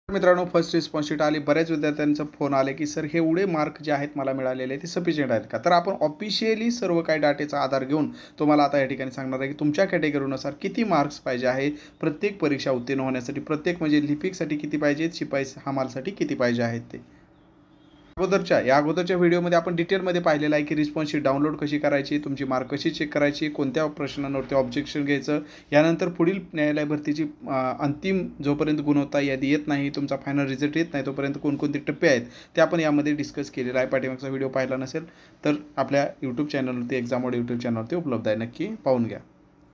मित्रांनो, first response sheet आली. बऱ्याच विद्यार्थ्यांचा फोन आले की सर हे एवढे मार्क जे आहेत मला मिळालेले ते सफिशियंट आहेत का? तर आपण ऑफिशियली सर्व काही डाटेचा आधार घेऊन तुम्हाला आता या ठिकाणी सांगणार आहे की तुमच्या कॅटेगरीनुसार किती मार्क्स पाहिजे आहे प्रत्येक परीक्षा उत्तीर्ण होण्यासाठी. प्रत्येक म्हणजे लिपिकसाठी किती पाहिजेत, शिपाई हमालसाठी किती पाहिजे आहेत ते. या अगोदरच्या व्हिडिओमध्ये आपण डिटेलमध्ये पाहिलेलं आहे की रिस्पॉन्स शीट डाउनलोड कशी करायची, तुमची मार्क कशी चेक करायची, कोणत्या प्रश्नांवरती ऑब्जेक्शन घ्यायचं, यानंतर पुढील न्यायालय भरतीची अंतिम जोपर्यंत गुणवत्ता यादी येत नाही, तुमचा फायनल रिझल्ट येत नाही तोपर्यंत कोणकोणते टप्पे आहेत ते आपण यामध्ये डिस्कस केलेला आहे. पाठीमागचा व्हिडिओ पाहिला नसेल तर आपल्या यूट्यूब चॅनलवरती एक्झाम मोड यूट्यूब चॅनलवरती उपलब्ध आहे, नक्की पाहून घ्या.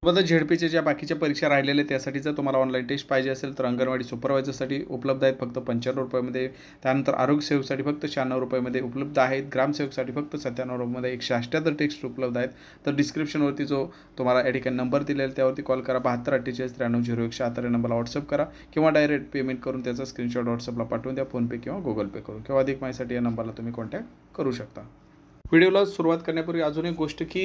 सोबतच झेडपीच्या ज्या बाकीच्या परीक्षा राहिलेल्या त्यासाठी जर तुम्हाला ऑनलाईन टेस्ट पाहिजे असेल तर अंगणवाडी सुपरवायझरसाठी उपलब्ध आहेत फक्त 95 रुपयामध्ये. त्यानंतर आरोग्य सेवकसाठी फक्त 96 रुपयामध्ये उपलब्ध आहेत. ग्रामसेवकसाठी फक्त 97 रुपयामध्ये 178 टेस्ट उपलब्ध आहेत. तर डिस्क्रिप्शनवरती जो तुम्हाला या ठिकाणी नंबर दिलेला आहे त्यावरती कॉल करा. 724843900176 या नंबरला व्हॉट्सअप करा किंवा डायरेक्ट पेमेंट करून त्याचा स्क्रीनशॉट व्हॉट्सअपला पाठवून द्या, फोनपे किंवा गुगल पे करून, किंवा अधिक माहितीसाठी या नंबरला तुम्ही कॉन्टॅक्ट करू शकता. व्हिडिओला सुरुवात करण्यापूर्वी अजून एक गोष्ट की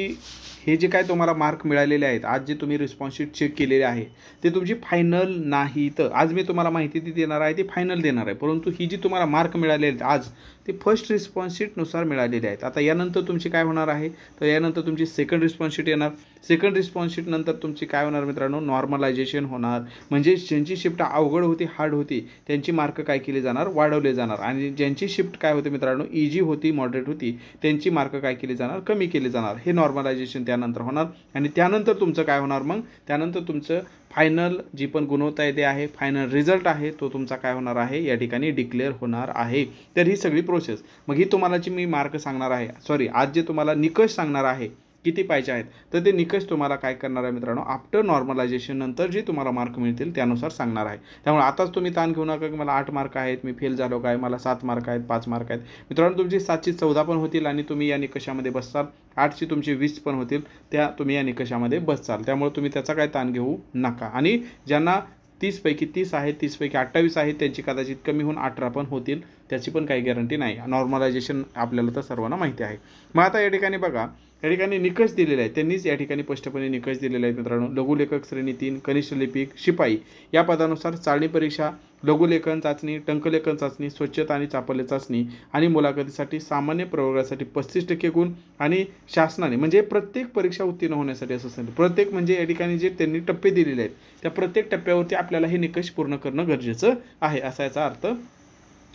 हे जे काय तुम्हाला मार्क मिळालेले आहेत, आज जे तुम्ही रिस्पॉन्स शीट चेक केलेले आहे ते तुमची फायनल नाही. तर आज मी तुम्हाला माहिती देणार आहे ती फायनल देणार आहे, परंतु ही जी तुम्हाला मार्क मिळालेले आहेत आज ते फर्स्ट रिस्पॉन्स शीटनुसार मिळालेले आहेत. आता यानंतर तुमची काय होणार आहे तर यानंतर तुमची सेकंड रिस्पॉन्स शीट येणार. सेकंड रिस्पॉन्स शीट नंतर तुमची काय होणार मित्रांनो, नॉर्मलायझेशन होणार. म्हणजे ज्यांची शिफ्ट अवघड होती, हार्ड होती, त्यांची मार्क काय केली जाणार, वाढवले जाणार. आणि ज्यांची शिफ्ट काय होते मित्रांनो, इजी होती, मॉडरेट होती, त्यांची मार्क काय केली जाणार, कमी केली जाणार. हे नॉर्मलायझेशन त्यानंतर होणार. आणि त्यानंतर तुमचं काय होणार, मग त्यानंतर तुमचं फायनल जी पण गुणवत्ता येते आहे, फायनल रिझल्ट आहे तो तुमचा काय होणार आहे या ठिकाणी डिक्लेअर होणार आहे. तर ही सगळी प्रोसेस. मग ही तुम्हाला जी मी मार्क सांगणार आहे, आज जे तुम्हाला निकष सांगणार आहे किती पाहिजे आहेत, तर ते निकष तुम्हाला काय करणार आहे मित्रांनो, आफ्टर नॉर्मलायझेशन नंतर जे तुम्हाला मार्क मिळतील त्यानुसार सांगणार आहे. त्यामुळे आताच तुम्ही ताण घेऊ नका की मला 8 मार्क आहेत, मी फेल झालो काय, मला 7 मार्क आहेत, 5 मार्क आहेत. मित्रांनो, तुमची 7ची 14 पण होतील आणि तुम्ही या निकषामध्ये बसताल. 8ची तुमची 20 पण होतील, त्या तुम्ही या निकषामध्ये बसताल. त्यामुळे तुम्ही त्याचा काय ताण घेऊ नका. आणि ज्यांना 30 पैकी 30 आहेत, 30 पैकी 28 आहेत, त्यांची कदाचित कमी होऊन 18 पण होतील, त्याची पण काही गॅरंटी नाही. नॉर्मलायझेशन आपल्याला तर सर्वांना माहिती आहे. मग आता या ठिकाणी बघा, या ठिकाणी निकष दिलेले आहेत, त्यांनीच या ठिकाणी स्पष्टपणे निकष दिलेले आहेत मित्रांनो. लघुलेखक श्रेणी 3, कनिष्ठ लिपिक, शिपाई या पदानुसार चाळणी परीक्षा, लघुलेखन चाचणी, टंकलेखन चाचणी, स्वच्छता आणि चापल्य चाचणी आणि मुलाखतीसाठी सामान्य प्रवर्गासाठी 35% गुण. आणि शासनाने म्हणजे प्रत्येक परीक्षा उत्तीर्ण होण्यासाठी असं सांगितलं, प्रत्येक म्हणजे या ठिकाणी जे त्यांनी टप्पे दिलेले आहेत त्या प्रत्येक टप्प्यावरती आपल्याला हे निकष पूर्ण करणं गरजेचं आहे, असा याचा अर्थ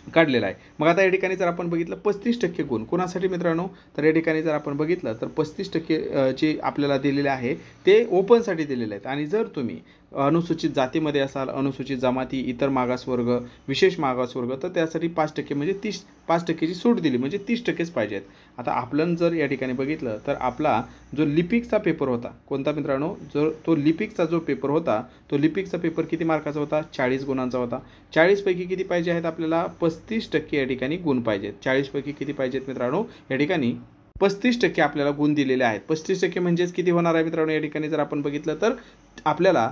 काढलेला आहे. मग आता या ठिकाणी जर आपण बघितलं 35% गुण कोणासाठी मित्रांनो, तर या ठिकाणी जर आपण बघितलं तर 35% जे आपल्याला दिलेले आहे ते ओपनसाठी दिलेले आहेत. आणि जर तुम्ही अनुसूचित जातीमध्ये असाल, अनुसूचित जमाती, इतर मागासवर्ग, विशेष मागासवर्ग, तर त्यासाठी 5% म्हणजे 5%ची सूट दिली, म्हणजे 30%च पाहिजेत. आता आपण जर या ठिकाणी बघितलं तर आपला जो लिपिकचा पेपर होता, कोणता मित्रांनो, जर तो लिपिकचा जो पेपर होता तो लिपिकचा पेपर किती मार्काचा होता, 40 गुणांचा होता. 40 पैकी किती पाहिजे आहेत आपल्याला, 35% या ठिकाणी गुण पाहिजेत. 40 पैकी किती पाहिजेत मित्रांनो, या ठिकाणी 35% आपल्याला गुण दिलेले आहेत. 35% म्हणजेच किती होणार आहे मित्रांनो, या ठिकाणी जर आपण बघितलं तर आपल्याला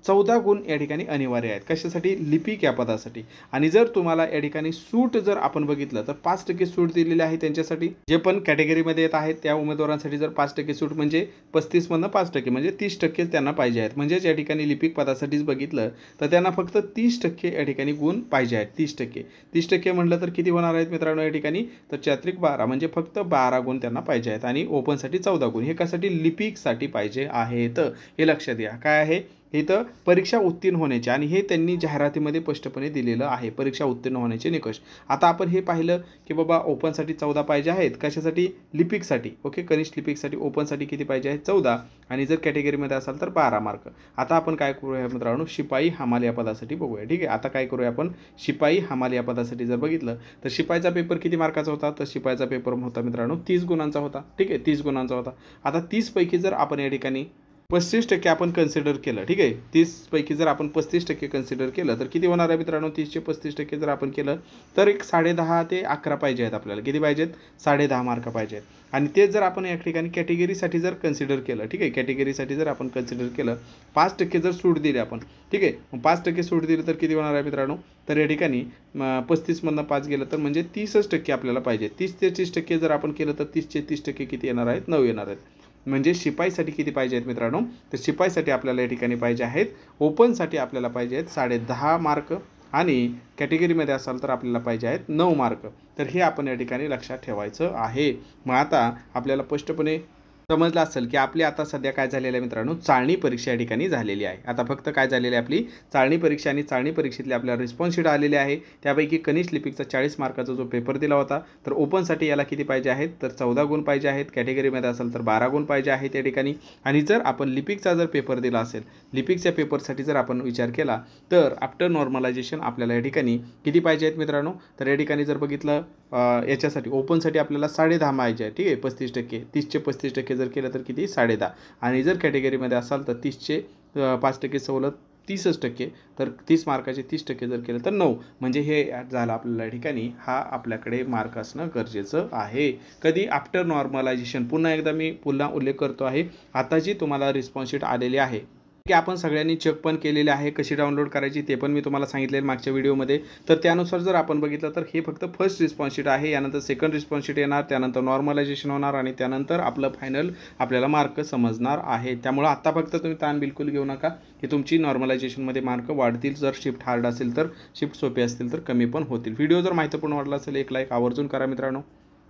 14 गुण या ठिकाणी अनिवार्य आहेत. कशासाठी, लिपिक या पदासाठी. आणि जर तुम्हाला या ठिकाणी सूट जर आपण बघितलं तर 5% सूट दिलेली आहे त्यांच्यासाठी, जे पण कॅटेगरीमध्ये येत आहेत त्या उमेदवारांसाठी. जर 5% सूट म्हणजे 35 मधनं 5% म्हणजे 30% त्यांना पाहिजे आहेत. म्हणजेच या ठिकाणी लिपिक पदासाठीच बघितलं तर त्यांना फक्त 30% या ठिकाणी गुण पाहिजे आहेत. 30% म्हटलं तर किती होणार आहेत मित्रांनो या ठिकाणी, तर 4-12 म्हणजे फक्त 12 गुण त्यांना पाहिजे आहेत. आणि ओपनसाठी 14 गुण, हे कशासाठी, लिपिकसाठी पाहिजे आहेत. हे लक्षात घ्या. काय आहे इथं, परीक्षा उत्तीर्ण होण्याचे. आणि हे त्यांनी जाहिरातीमध्ये स्पष्टपणे दिलेलं आहे, परीक्षा उत्तीर्ण होण्याचे निकष. आता आपण हे पाहिलं की बाबा ओपनसाठी 14 पाहिजे आहेत, कशासाठी, लिपिकसाठी. ओके, कनिष्ठ लिपिकसाठी ओपनसाठी किती पाहिजे आहेत, 14. आणि जर कॅटेगरीमध्ये असाल तर 12 मार्क. आता आपण काय करूया मित्रांनो, शिपाई हमाल या पदासाठी बघूया. ठीक आहे, आता काय करूया आपण, शिपाई हमाल या पदासाठी जर बघितलं तर शिपाईचा पेपर किती मार्काचा होता, तर शिपाईचा पेपर होता मित्रांनो 30 गुणांचा होता. ठीक आहे, 30 गुणांचा होता. आता 30 पैकी जर आपण या ठिकाणी 35% आपण कन्सिडर केलं, ठीक आहे, 30 पैकी जर आपण 35% कन्सिडर केलं तर किती होणार आहे मित्रांनो, 30चे 35% जर आपण केलं तर एक 10.5 ते 11 पाहिजे आहेत आपल्याला. किती पाहिजेत, 10.5 मार्क पाहिजेत. आणि तेच जर आपण या ठिकाणी कॅटेगरीसाठी जर कन्सिडर केलं, ठीक आहे, कॅटेगरीसाठी जर आपण कन्सिडर केलं, 5% जर सूट दिली आपण, ठीक आहे, मग 5% सूट दिली तर किती होणार आहे मित्रांनो, तर या ठिकाणी 35मधनं 5 गेलं तर म्हणजे 30% आपल्याला पाहिजे. 30 ते 30% जर आपण केलं तर 30चे 30% किती येणार आहेत, 9 येणार आहेत. म्हणजे शिपाईसाठी किती पाहिजे आहेत मित्रांनो, तर शिपाईसाठी आपल्याला या ठिकाणी पाहिजे आहेत, ओपनसाठी आपल्याला पाहिजे आहेत 10.5 मार्क. आणि कॅटेगरीमध्ये असाल तर आपल्याला पाहिजे आहेत 9 मार्क. तर हे आपण या ठिकाणी लक्षात ठेवायचं आहे. मग आता आपल्याला स्पष्टपणे समजलं असेल की आपली आता सध्या काय झालेलं आहे मित्रांनो, चाळणी परीक्षा या ठिकाणी झालेली आहे. आता फक्त काय झालेली आहे आपली चाळणी परीक्षा, आणि चाळणी परीक्षेतली आपल्याला रिस्पॉन्स शीट आलेली आहे. त्यापैकी कनिष्ठ लिपिकचा 40 मार्काचा जो पेपर दिला होता, तर ओपनसाठी याला किती पाहिजे आहेत, तर 14 गुण पाहिजे आहेत. कॅटेगरीमध्ये असेल तर 12 गुण पाहिजे आहेत या ठिकाणी. आणि जर आपण लिपिकचा जर पेपर दिला असेल, लिपिकच्या पेपरसाठी जर आपण विचार केला तर आफ्टर नॉर्मलायझेशन आपल्याला या ठिकाणी किती पाहिजे आहेत मित्रांनो, तर या ठिकाणी जर बघितलं याच्यासाठी ओपनसाठी आपल्याला 10.5 पाहिजे आहे. ठीक आहे, 35%. 30चे 35% जर केलं तर किती 10.5. आणि जर कॅटेगरीमध्ये असाल तर 30चे 5% सवलत 30%. तर 30 मार्काचे 30% जर केलं तर 9. म्हणजे हे झालं आपल्याला या ठिकाणी हा आपल्याकडे मार्क असणं गरजेचं आहे. कधी आफ्टर नॉर्मलायझेशन. पुन्हा एकदा मी उल्लेख करतो आहे, आता जी तुम्हाला रिस्पॉन्स शीट आलेली आहे की आपण सगळ्यांनी चेक पण केलेले आहे. कशी डाउनलोड करायची ते पण मी तुम्हाला सांगितले मागच्या व्हिडिओमध्ये. तर त्यानुसार जर आपण बघितलं तर हे फक्त फर्स्ट रिस्पॉन्स शीट आहे. यानंतर सेकंड रिस्पॉन्स शीट येणार, त्यानंतर नॉर्मलायझेशन होणार आणि त्यानंतर आपलं फायनल आपल्याला मार्क समजणार आहे. त्यामुळे आता फक्त तुम्ही ताण बिलकुल घेऊ नका की तुमची नॉर्मलायझेशनमध्ये मार्क वाढतील. जर शिफ्ट हार्ड असेल तर, शिफ्ट सोपे असतील तर कमी पण होतील. व्हिडिओ जर माहितीपूर्ण वाटला असेल एक लाईक आवर्जून करा मित्रांनो.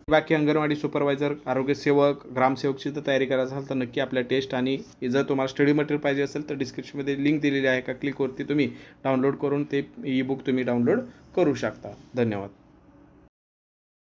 बाकी अंगणवाडी सुपरवायझर, आरोग्यसेवक, ग्रामसेवकची जर तयारी करायची असेल तर नक्की आपल्या टेस्ट, आणि जर तुम्हाला स्टडी मटेरियल पाहिजे असेल तर डिस्क्रिप्शनमध्ये लिंक दिलेली आहे, का क्लिकवरती तुम्ही डाउनलोड करून ते ई बुक तुम्ही डाउनलोड करू शकता. धन्यवाद.